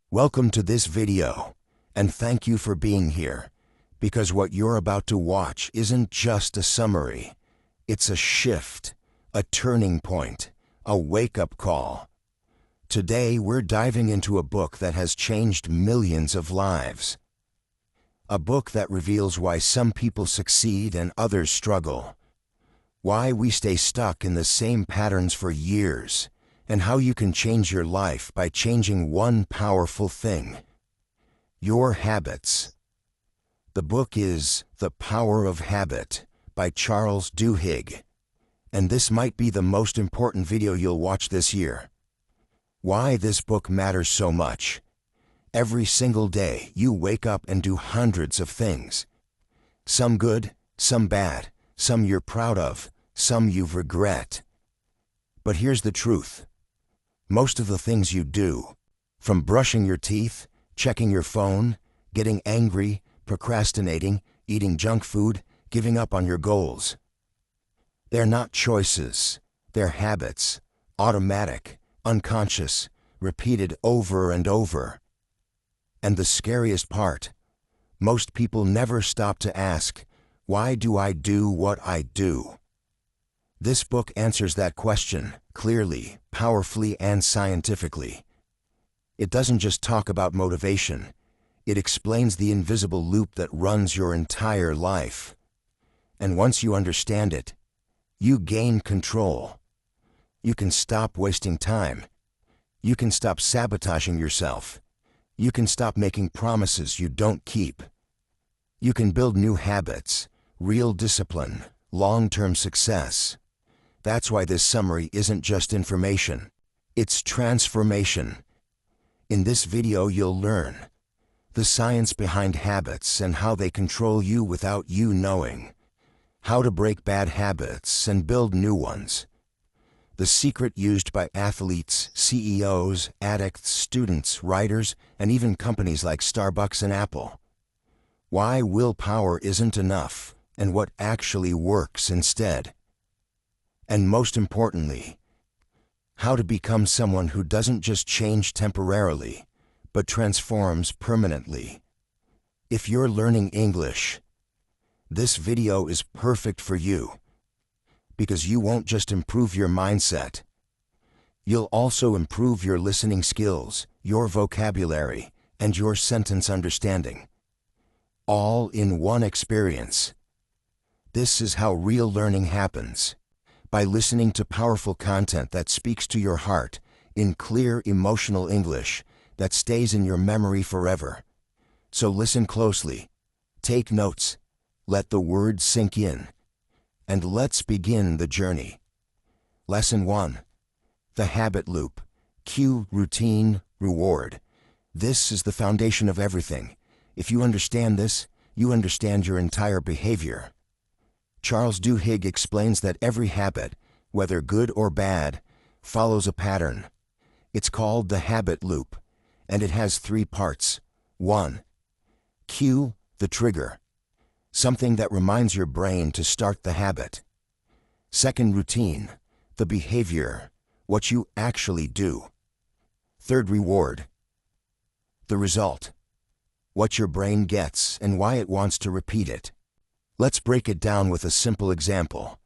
Welcome to this video, and thank you for being here, because what you're about to watch isn't just a summary. It's a shift, a turning point, a wake-up call. Today we're diving into a book that has changed millions of lives. A book that reveals why some people succeed and others struggle. Why we stay stuck in the same patterns for years, and how you can change your life by changing one powerful thing: your habits. The book is The Power of Habit by Charles Duhigg, and this might be the most important video you'll watch this year. Why this book matters so much. Every single day you wake up and do hundreds of things. Some good, some bad, some you're proud of, some you regret. But here's the truth. Most of the things you do, from brushing your teeth, checking your phone, getting angry, procrastinating, eating junk food, giving up on your goals, they're not choices, they're habits, automatic, unconscious, repeated over and over. And the scariest part, most people never stop to ask, why do I do what I do? This book answers that question clearly, powerfully, and scientifically. It doesn't just talk about motivation. It explains the invisible loop that runs your entire life. And once you understand it, you gain control. You can stop wasting time. You can stop sabotaging yourself. You can stop making promises you don't keep. You can build new habits, real discipline, long-term success. That's why this summary isn't just information. It's transformation. In this video you'll learn the science behind habits and how they control you without you knowing. How to break bad habits and build new ones. The secret used by athletes, CEOs, addicts, students, writers, and even companies like Starbucks and Apple. Why willpower isn't enough, and what actually works instead. And most importantly, how to become someone who doesn't just change temporarily, but transforms permanently. If you're learning English, this video is perfect for you, because you won't just improve your mindset. You'll also improve your listening skills, your vocabulary, and your sentence understanding. All in one experience. This is how real learning happens. By listening to powerful content that speaks to your heart in clear, emotional English that stays in your memory forever. So listen closely, take notes, let the words sink in, and let's begin the journey. Lesson 1. The habit loop. Cue, routine, reward. This is the foundation of everything. If you understand this, you understand your entire behavior. Charles Duhigg explains that every habit, whether good or bad, follows a pattern. It's called the habit loop, and it has 3 parts. 1. Cue, the trigger. Something that reminds your brain to start the habit. 2nd, routine, the behavior, what you actually do. 3rd, reward, the result, what your brain gets and why it wants to repeat it. Let's break it down with a simple example.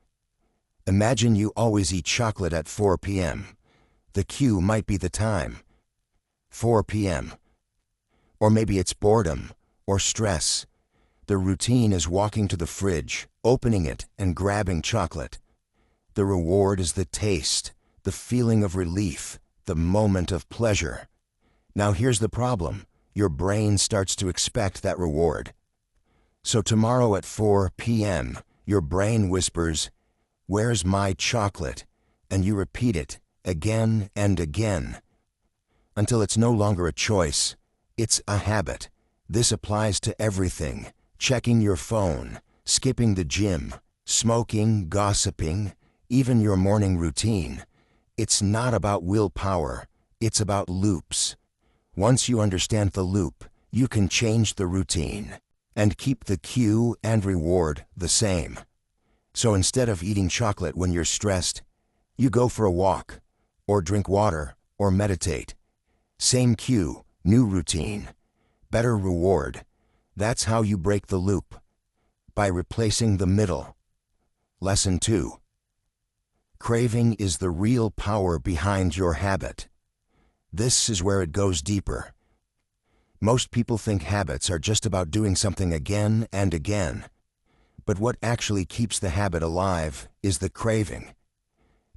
Imagine you always eat chocolate at 4 p.m. The cue might be the time, 4 p.m. Or maybe it's boredom or stress. The routine is walking to the fridge, opening it, and grabbing chocolate. The reward is the taste, the feeling of relief, the moment of pleasure. Now here's the problem. Your brain starts to expect that reward. So tomorrow at 4 p.m., your brain whispers, "Where's my chocolate?" And you repeat it again and again, until it's no longer a choice, it's a habit. This applies to everything. Checking your phone, skipping the gym, smoking, gossiping, even your morning routine. It's not about willpower, it's about loops. Once you understand the loop, you can change the routine and keep the cue and reward the same. So instead of eating chocolate when you're stressed, you go for a walk, or drink water, or meditate. Same cue, New routine. Better reward. That's how you break the loop. By replacing the middle. Lesson 2. Craving is the real power behind your habit. This is where it goes deeper. Most people think habits are just about doing something again and again. But what actually keeps the habit alive is the craving.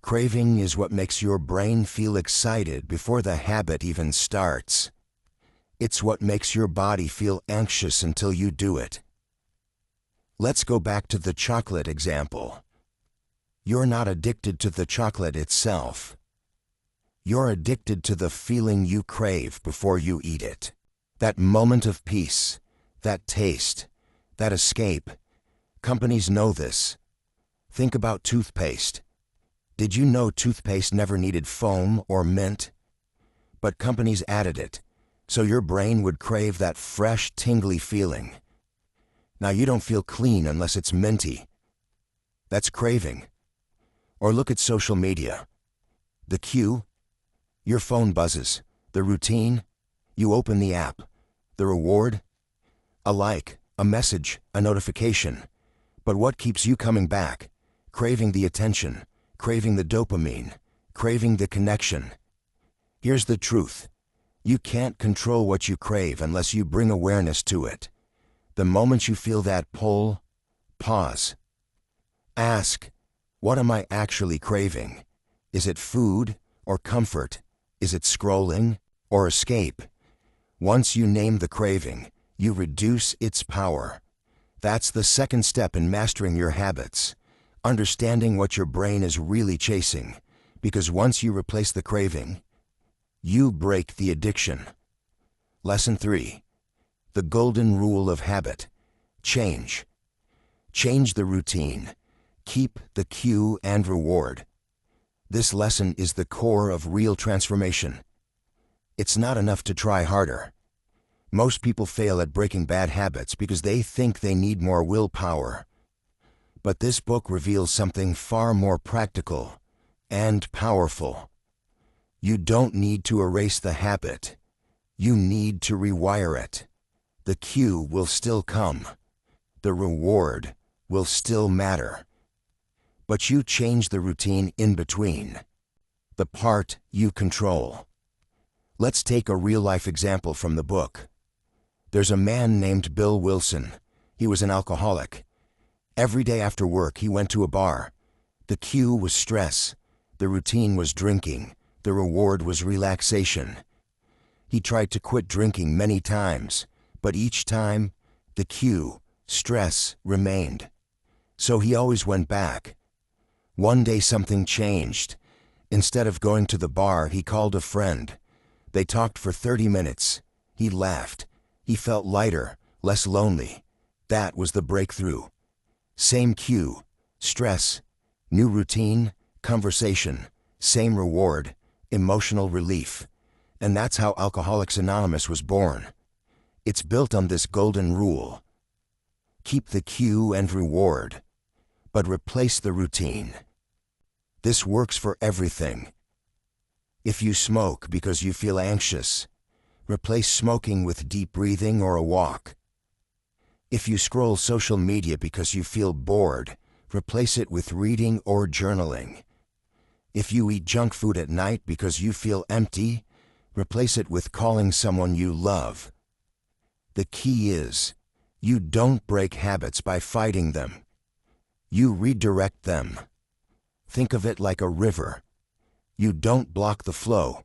Craving is what makes your brain feel excited before the habit even starts. It's what makes your body feel anxious until you do it. Let's go back to the chocolate example. You're not addicted to the chocolate itself. You're addicted to the feeling you crave before you eat it. That moment of peace, that taste, that escape. Companies know this. Think about toothpaste. Did you know toothpaste never needed foam or mint? But companies added it, so your brain would crave that fresh, tingly feeling. Now you don't feel clean unless it's minty. That's craving. Or look at social media. The cue, your phone buzzes. The routine, you open the app. The reward, a like, a message, a notification. But what keeps you coming back? Craving the attention, craving the dopamine, craving the connection. Here's the truth. You can't control what you crave unless you bring awareness to it. The moment you feel that pull, pause. Ask, what am I actually craving? Is it food or comfort? Is it scrolling or escape? Once you name the craving, you reduce its power. That's the second step in mastering your habits. Understanding what your brain is really chasing. Because once you replace the craving, you break the addiction. Lesson 3. The golden rule of habit. Change. Change the routine. Keep the cue and reward. This lesson is the core of real transformation. It's not enough to try harder. Most people fail at breaking bad habits because they think they need more willpower. But this book reveals something far more practical and powerful. You don't need to erase the habit. You need to rewire it. The cue will still come. The reward will still matter. But you change the routine in between, the part you control. Let's take a real-life example from the book. There's a man named Bill Wilson. He was an alcoholic. Every day after work, he went to a bar. The cue was stress. The routine was drinking. The reward was relaxation. He tried to quit drinking many times, but each time, the cue, stress, remained. So he always went back. One day something changed. Instead of going to the bar, he called a friend. They talked for 30 minutes. He laughed. He felt lighter, less lonely. That was the breakthrough. Same cue, stress, new routine, conversation, same reward, emotional relief. And that's how Alcoholics Anonymous was born. It's built on this golden rule. Keep the cue and reward, but replace the routine. This works for everything. If you smoke because you feel anxious, replace smoking with deep breathing or a walk. If you scroll social media because you feel bored, replace it with reading or journaling. If you eat junk food at night because you feel empty, replace it with calling someone you love. The key is, you don't break habits by fighting them. You redirect them. Think of it like a river. You don't block the flow.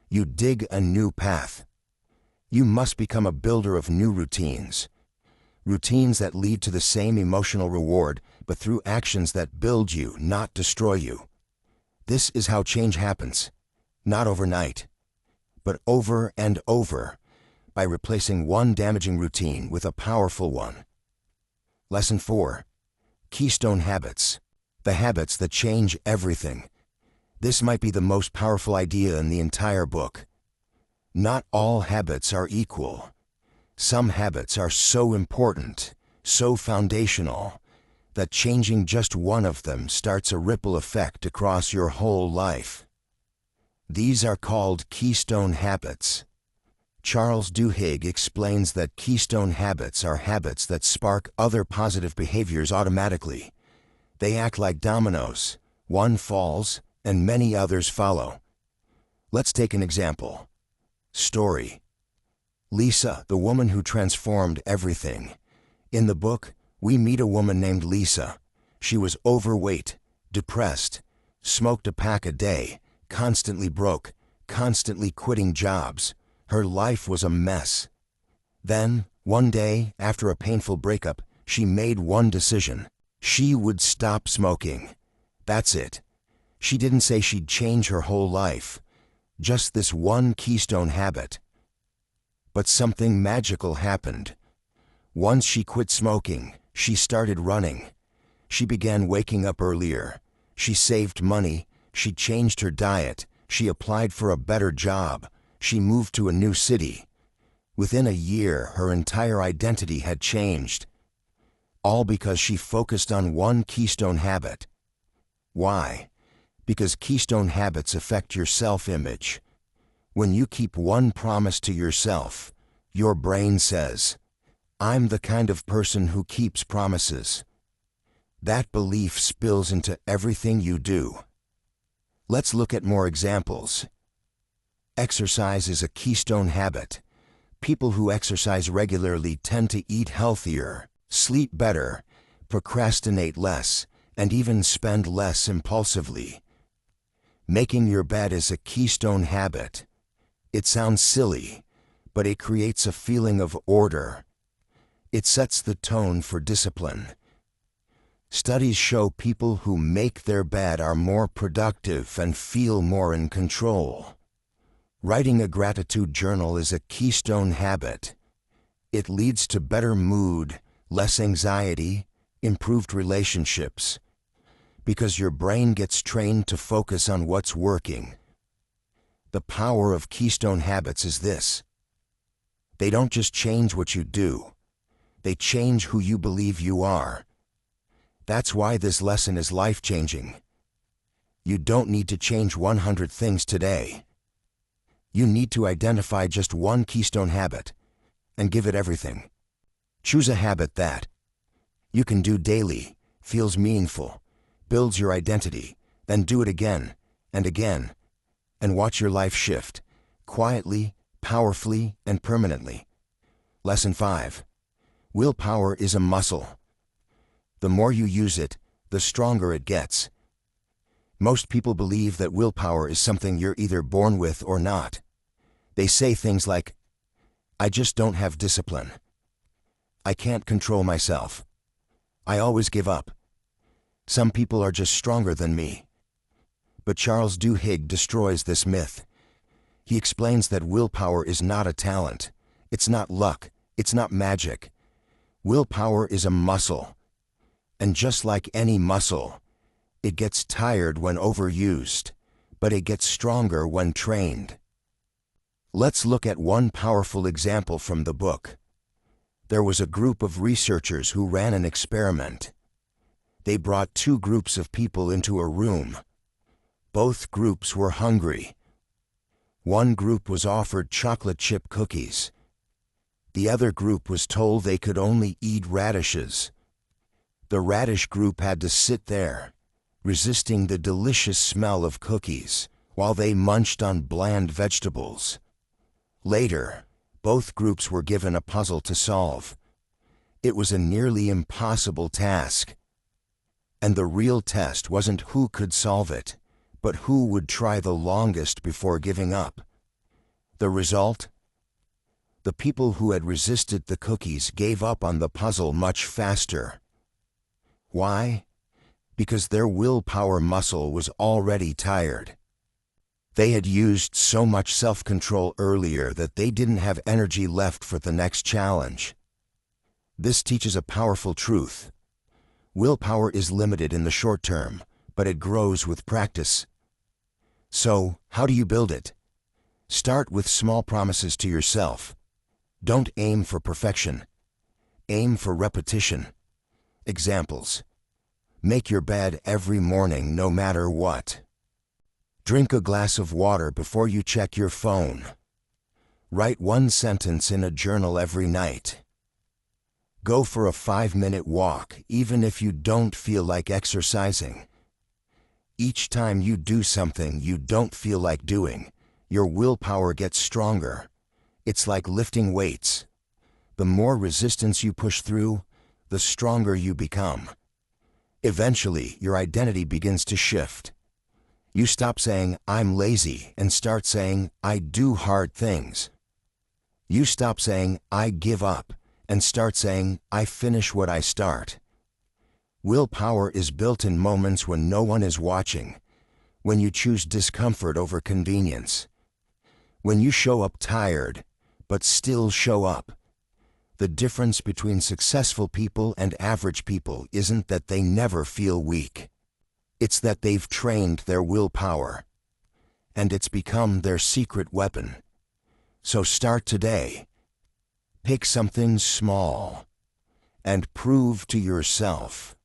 You dig a new path. You must become a builder of new routines. Routines that lead to the same emotional reward, but through actions that build you, not destroy you. This is how change happens. Not overnight, but over and over, by replacing one damaging routine with a powerful one. Lesson 4. Keystone habits. The habits that change everything. This might be the most powerful idea in the entire book. Not all habits are equal. Some habits are so important, so foundational, that changing just one of them starts a ripple effect across your whole life. These are called keystone habits. Charles Duhigg explains that keystone habits are habits that spark other positive behaviors automatically. They act like dominoes. One falls, and many others follow. Let's take an example. Story. Lisa, the woman who transformed everything. In the book, we meet a woman named Lisa. She was overweight, depressed, smoked a pack a day, constantly broke, constantly quitting jobs. Her life was a mess. Then, one day, after a painful breakup, she made one decision. She would stop smoking. That's it. She didn't say she'd change her whole life. Just this one keystone habit. But something magical happened. Once she quit smoking, she started running. She began waking up earlier. She saved money. She changed her diet. She applied for a better job. She moved to a new city. Within a year, her entire identity had changed. All because she focused on one keystone habit. Why? Because keystone habits affect your self-image. When you keep one promise to yourself, your brain says, "I'm the kind of person who keeps promises." That belief spills into everything you do. Let's look at more examples. Exercise is a keystone habit. People who exercise regularly tend to eat healthier, sleep better, procrastinate less, and even spend less impulsively. Making your bed is a keystone habit. It sounds silly, but it creates a feeling of order. It sets the tone for discipline. Studies show people who make their bed are more productive and feel more in control. Writing a gratitude journal is a keystone habit. It leads to better mood, less anxiety, improved relationships, because your brain gets trained to focus on what's working. The power of keystone habits is this. They don't just change what you do. They change who you believe you are. That's why this lesson is life-changing. You don't need to change 100 things today. You need to identify just one keystone habit and give it everything. Choose a habit that you can do daily, feels meaningful, builds your identity, then do it again and again, and watch your life shift, quietly, powerfully, and permanently. Lesson 5. Willpower is a muscle. The more you use it, the stronger it gets. Most people believe that willpower is something you're either born with or not. They say things like, "I just don't have discipline. I can't control myself. I always give up. Some people are just stronger than me." But Charles Duhigg destroys this myth. He explains that willpower is not a talent. It's not luck. It's not magic. Willpower is a muscle. And just like any muscle, it gets tired when overused, but it gets stronger when trained. Let's look at one powerful example from the book. There was a group of researchers who ran an experiment. They brought two groups of people into a room. Both groups were hungry. One group was offered chocolate chip cookies. The other group was told they could only eat radishes. The radish group had to sit there, resisting the delicious smell of cookies, while they munched on bland vegetables. Later, both groups were given a puzzle to solve. It was a nearly impossible task. And the real test wasn't who could solve it, but who would try the longest before giving up. The result? The people who had resisted the cookies gave up on the puzzle much faster. Why? Because their willpower muscle was already tired. They had used so much self-control earlier that they didn't have energy left for the next challenge. This teaches a powerful truth. Willpower is limited in the short term, but it grows with practice. So, how do you build it? Start with small promises to yourself. Don't aim for perfection. Aim for repetition. Examples. Make your bed every morning no matter what. Drink a glass of water before you check your phone. Write one sentence in a journal every night. Go for a 5-minute walk, even if you don't feel like exercising. Each time you do something you don't feel like doing, your willpower gets stronger. It's like lifting weights. The more resistance you push through, the stronger you become. Eventually, your identity begins to shift. You stop saying, "I'm lazy," and start saying, "I do hard things." You stop saying, "I give up," and start saying, "I finish what I start." Willpower is built in moments when no one is watching, when you choose discomfort over convenience, when you show up tired, but still show up. The difference between successful people and average people isn't that they never feel weak. It's that they've trained their willpower, and it's become their secret weapon. So start today. Pick something small, and prove to yourself,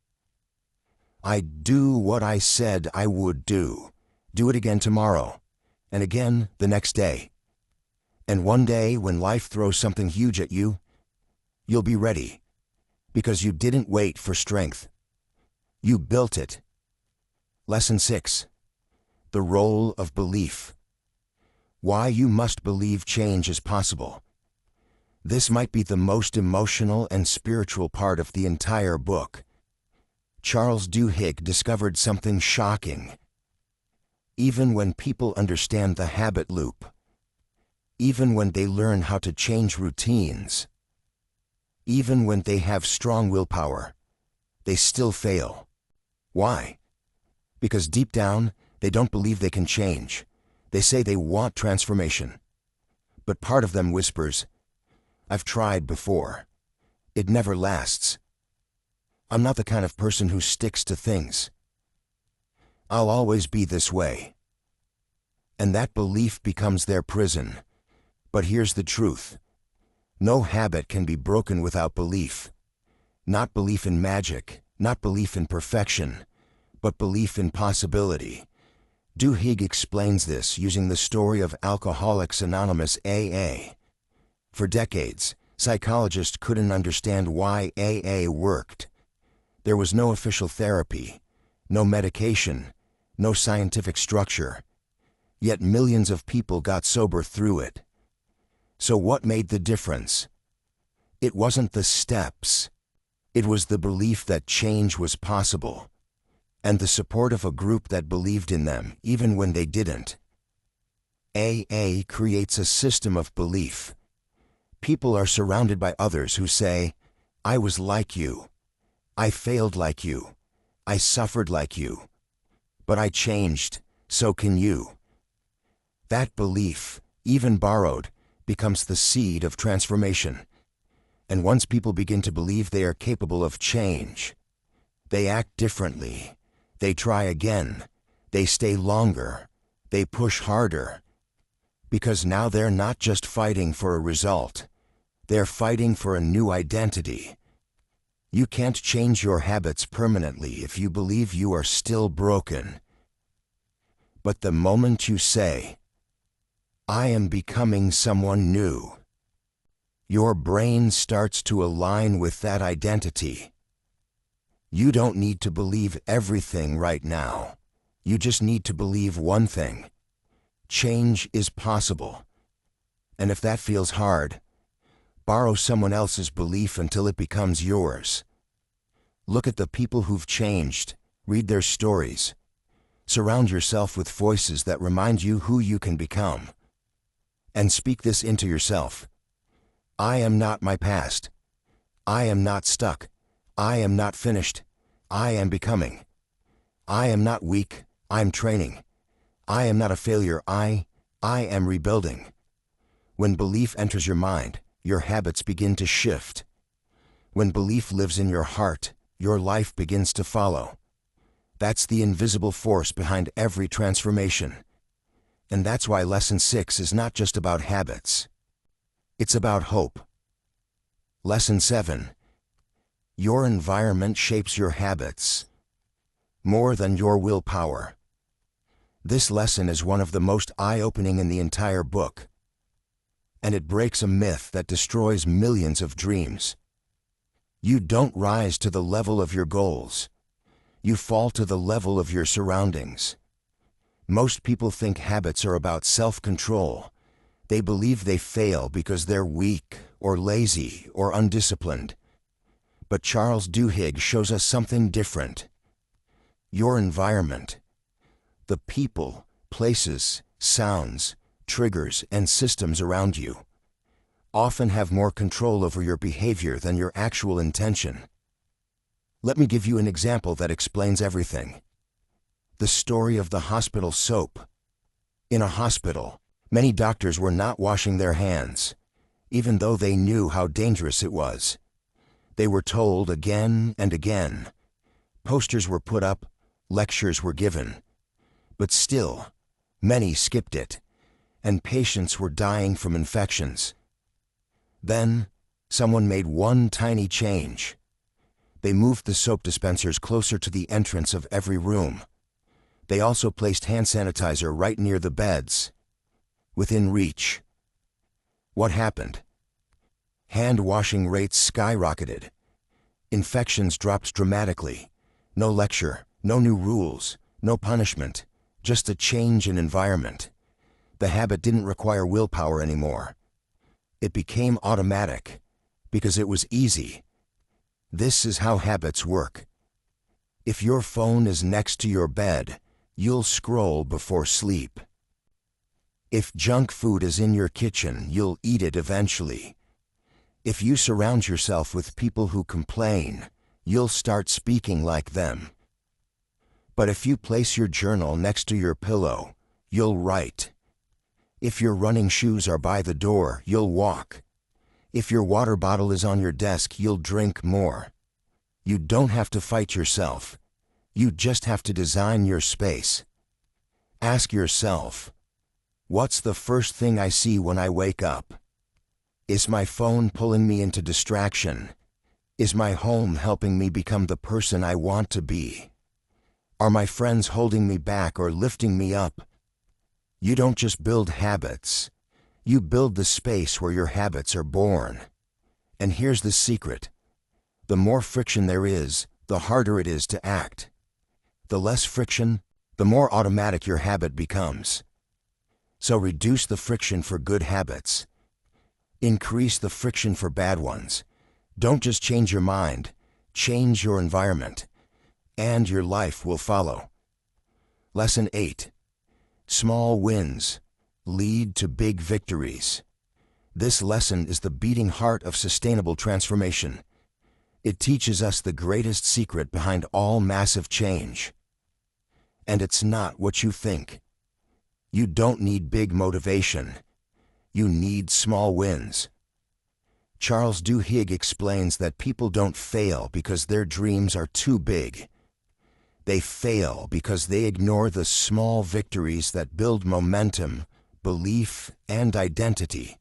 "I do what I said I would do." Do it again tomorrow, and again the next day. And one day, when life throws something huge at you, you'll be ready, because you didn't wait for strength. You built it. Lesson 6. The role of belief. Why you must believe change is possible. This might be the most emotional and spiritual part of the entire book. Charles Duhigg discovered something shocking. Even when people understand the habit loop, even when they learn how to change routines, even when they have strong willpower, they still fail. Why? Because deep down, they don't believe they can change. They say they want transformation. But part of them whispers, "I've tried before. It never lasts. I'm not the kind of person who sticks to things. I'll always be this way." And that belief becomes their prison. But here's the truth. No habit can be broken without belief. Not belief in magic, not belief in perfection, but belief in possibility. Duhigg explains this using the story of Alcoholics Anonymous AA. For decades, psychologists couldn't understand why AA worked. There was no official therapy, no medication, no scientific structure. Yet millions of people got sober through it. So what made the difference? It wasn't the steps. It was the belief that change was possible, and the support of a group that believed in them even when they didn't. AA creates a system of belief. People are surrounded by others who say, "I was like you. I failed like you. I suffered like you. But I changed, so can you." That belief, even borrowed, becomes the seed of transformation. And once people begin to believe they are capable of change, they act differently. They try again. They stay longer. They push harder. Because now they're not just fighting for a result. They're fighting for a new identity. You can't change your habits permanently if you believe you are still broken. But the moment you say, "I am becoming someone new," your brain starts to align with that identity. You don't need to believe everything right now. You just need to believe one thing. Change is possible. And if that feels hard, borrow someone else's belief until it becomes yours. Look at the people who've changed. Read their stories. Surround yourself with voices that remind you who you can become. And speak this into yourself. I am not my past. I am not stuck. I am not finished. I am becoming. I am not weak. I'm training. I am not a failure. I am rebuilding. When belief enters your mind, your habits begin to shift. When belief lives in your heart, your life begins to follow. That's the invisible force behind every transformation. And that's why Lesson 6 is not just about habits. It's about hope. Lesson 7. Your environment shapes your habits more than your willpower. This lesson is one of the most eye-opening in the entire book. And it breaks a myth that destroys millions of dreams. You don't rise to the level of your goals. You fall to the level of your surroundings. Most people think habits are about self-control. They believe they fail because they're weak or lazy or undisciplined. But Charles Duhigg shows us something different. Your environment, the people, places, sounds, triggers, and systems around you, often have more control over your behavior than your actual intention. Let me give you an example that explains everything. The story of the hospital soap. In a hospital, many doctors were not washing their hands, even though they knew how dangerous it was. They were told again and again. Posters were put up, lectures were given. But still, many skipped it, and patients were dying from infections. Then, someone made one tiny change. They moved the soap dispensers closer to the entrance of every room. They also placed hand sanitizer right near the beds, within reach. What happened? Hand washing rates skyrocketed. Infections dropped dramatically. No lecture, no new rules, no punishment, just a change in environment. The habit didn't require willpower anymore. It became automatic, because it was easy. This is how habits work. If your phone is next to your bed, you'll scroll before sleep. If junk food is in your kitchen, you'll eat it eventually. If you surround yourself with people who complain, you'll start speaking like them. But if you place your journal next to your pillow, you'll write. If your running shoes are by the door, you'll walk. If your water bottle is on your desk, you'll drink more. You don't have to fight yourself. You just have to design your space. Ask yourself, what's the first thing I see when I wake up? Is my phone pulling me into distraction? Is my home helping me become the person I want to be? Are my friends holding me back or lifting me up? You don't just build habits. You build the space where your habits are born. And here's the secret. The more friction there is, the harder it is to act. The less friction, the more automatic your habit becomes. So reduce the friction for good habits. Increase the friction for bad ones. Don't just change your mind, change your environment, and your life will follow. Lesson 8. Small wins lead to big victories. This lesson is the beating heart of sustainable transformation. It teaches us the greatest secret behind all massive change. And it's not what you think. You don't need big motivation. You need small wins. Charles Duhigg explains that people don't fail because their dreams are too big. They fail because they ignore the small victories that build momentum, belief, and identity.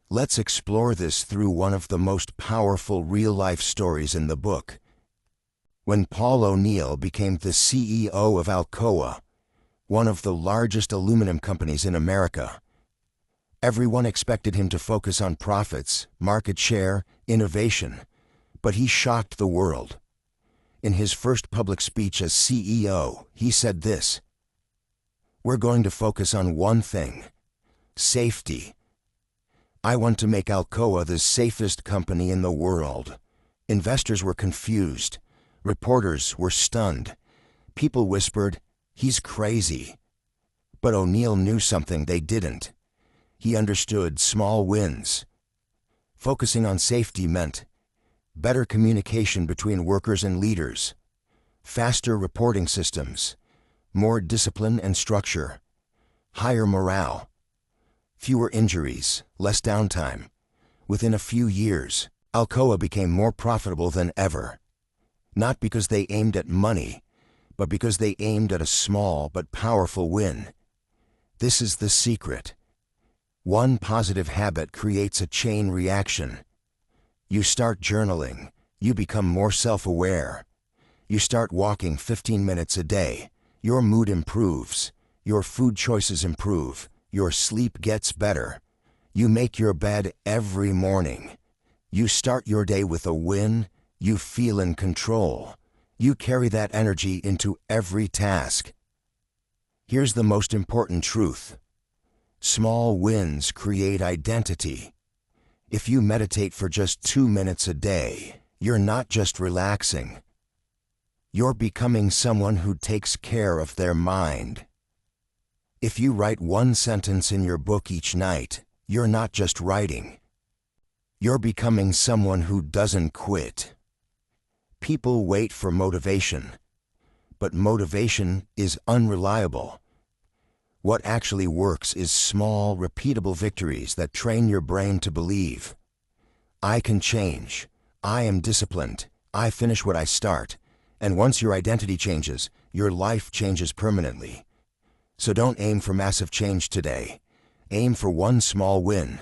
Let's explore this through one of the most powerful real-life stories in the book. When Paul O'Neill became the CEO of Alcoa, one of the largest aluminum companies in America, everyone expected him to focus on profits, market share, innovation, but he shocked the world. In his first public speech as CEO, he said this: "We're going to focus on one thing: safety. I want to make Alcoa the safest company in the world." Investors were confused. Reporters were stunned. People whispered, "He's crazy." But O'Neill knew something they didn't. He understood small wins. Focusing on safety meant better communication between workers and leaders, faster reporting systems, more discipline and structure, higher morale, fewer injuries, less downtime. Within a few years, Alcoa became more profitable than ever. Not because they aimed at money, but because they aimed at a small but powerful win. This is the secret. One positive habit creates a chain reaction. You start journaling, you become more self-aware. You start walking 15 minutes a day, your mood improves, your food choices improve, your sleep gets better. You make your bed every morning. You start your day with a win. You feel in control. You carry that energy into every task. Here's the most important truth. Small wins create identity. If you meditate for just 2 minutes a day, you're not just relaxing. You're becoming someone who takes care of their mind. If you write 1 sentence in your book each night, you're not just writing. You're becoming someone who doesn't quit. People wait for motivation, but motivation is unreliable. What actually works is small, repeatable victories that train your brain to believe. I can change. I am disciplined. I finish what I start. And once your identity changes, your life changes permanently. So don't aim for massive change today. Aim for 1 small win.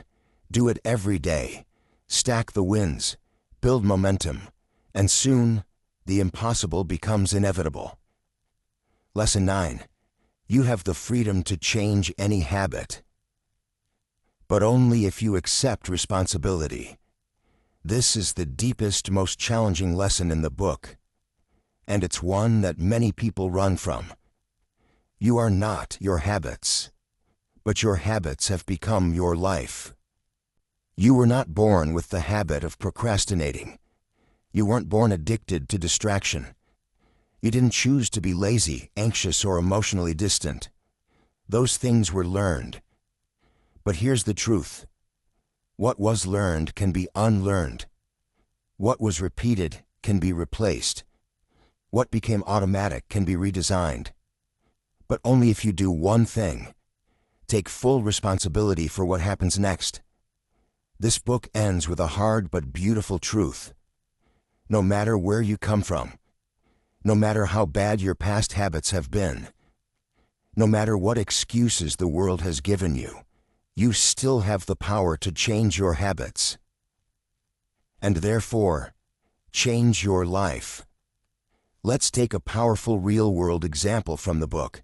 Do it every day. Stack the wins. Build momentum. And soon, the impossible becomes inevitable. Lesson 9. You have the freedom to change any habit, but only if you accept responsibility. This is the deepest, most challenging lesson in the book, and it's one that many people run from. You are not your habits, but your habits have become your life. You were not born with the habit of procrastinating. You weren't born addicted to distraction. You didn't choose to be lazy, anxious, or emotionally distant. Those things were learned. But here's the truth. What was learned can be unlearned. What was repeated can be replaced. What became automatic can be redesigned. But only if you do one thing. Take full responsibility for what happens next. This book ends with a hard but beautiful truth. No matter where you come from, no matter how bad your past habits have been, no matter what excuses the world has given you, you still have the power to change your habits. And therefore, change your life. Let's take a powerful real-world example from the book.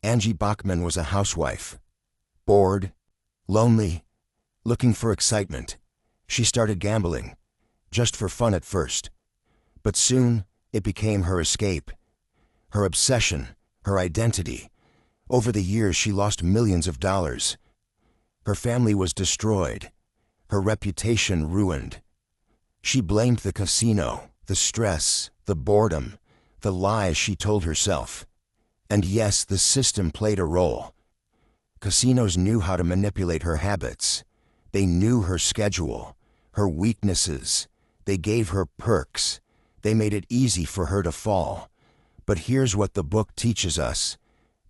Angie Bachman was a housewife. Bored, lonely, looking for excitement. She started gambling, just for fun at first. But soon, it became her escape, her obsession, her identity. Over the years, she lost millions of dollars. Her family was destroyed, her reputation ruined. She blamed the casino, the stress, the boredom, the lies she told herself. And yes, the system played a role. Casinos knew how to manipulate her habits. They knew her schedule, her weaknesses. They gave her perks. They made it easy for her to fall. But here's what the book teaches us.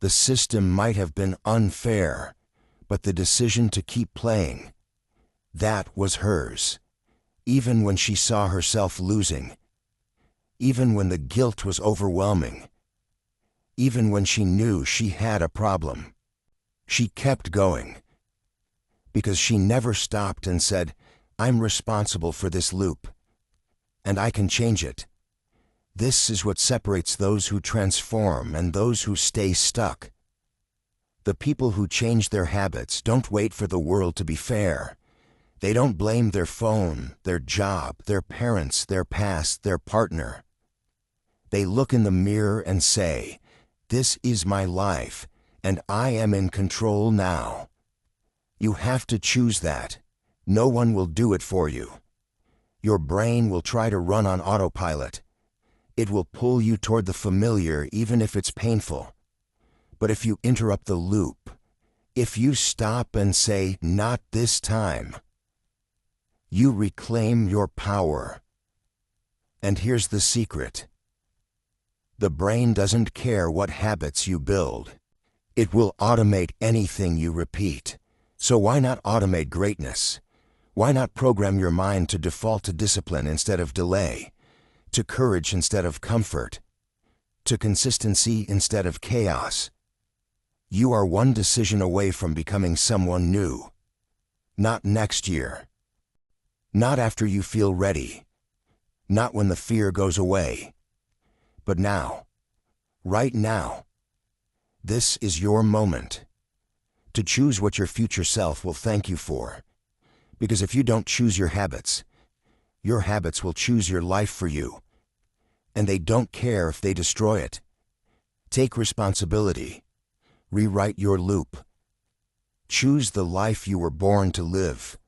The system might have been unfair, but the decision to keep playing, that was hers. Even when she saw herself losing. Even when the guilt was overwhelming. Even when she knew she had a problem. She kept going. Because she never stopped and said, I'm responsible for this loop. And I can change it. This is what separates those who transform and those who stay stuck. The people who change their habits don't wait for the world to be fair. They don't blame their phone, their job, their parents, their past, their partner. They look in the mirror and say, this is my life, and I am in control now. You have to choose that. No one will do it for you. Your brain will try to run on autopilot. It will pull you toward the familiar even if it's painful. But if you interrupt the loop, if you stop and say, not this time, you reclaim your power. And here's the secret. The brain doesn't care what habits you build. It will automate anything you repeat. So why not automate greatness? Why not program your mind to default to discipline instead of delay, to courage instead of comfort, to consistency instead of chaos? You are one decision away from becoming someone new. Not next year. Not after you feel ready. Not when the fear goes away. But now. Right now. This is your moment. to choose what your future self will thank you for. Because if you don't choose your habits will choose your life for you. And they don't care if they destroy it. Take responsibility. Rewrite your loop. Choose the life you were born to live,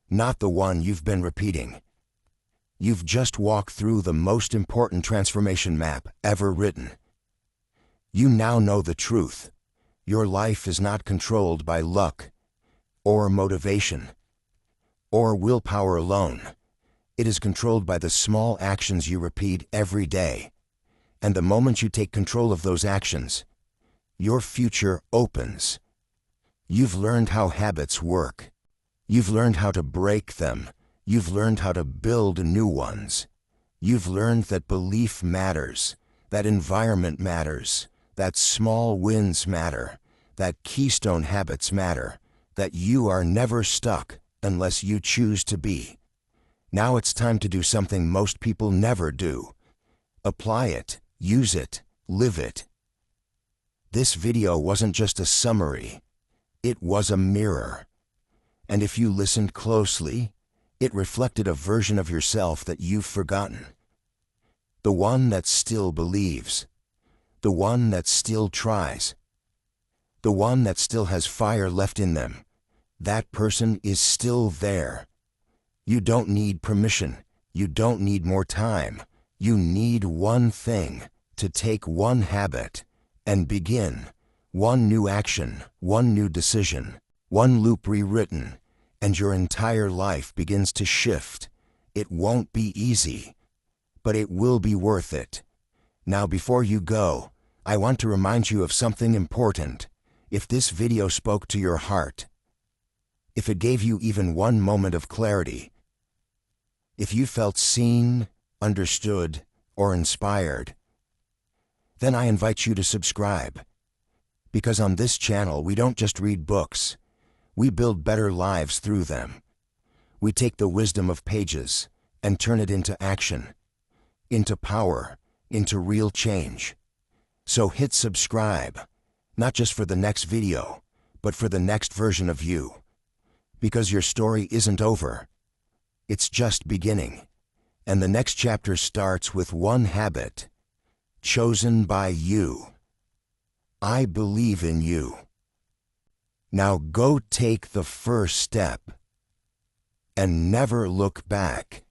not the one you've been repeating. You've just walked through the most important transformation map ever written. You now know the truth. Your life is not controlled by luck, or motivation, or willpower alone. It is controlled by the small actions you repeat every day. And the moment you take control of those actions, your future opens. You've learned how habits work. You've learned how to break them. You've learned how to build new ones. You've learned that belief matters, that environment matters, that small wins matter, that keystone habits matter, that you are never stuck unless you choose to be. Now it's time to do something most people never do. Apply it, use it, live it. This video wasn't just a summary. It was a mirror. And if you listened closely, it reflected a version of yourself that you've forgotten. The one that still believes. The one that still tries. The one that still has fire left in them. That person is still there. You don't need permission. You don't need more time. You need one thing, to take one habit and begin. One new action, one new decision, one loop rewritten, and your entire life begins to shift. It won't be easy, but it will be worth it. Now before you go, I want to remind you of something important. If this video spoke to your heart, if it gave you even one moment of clarity, if you felt seen, understood, or inspired, then I invite you to subscribe. Because on this channel we don't just read books, we build better lives through them. We take the wisdom of pages and turn it into action, into power, into real change. So hit subscribe, not just for the next video, but for the next version of you. Because your story isn't over. It's just beginning. And the next chapter starts with one habit, chosen by you. I believe in you. Now go take the first step and never look back.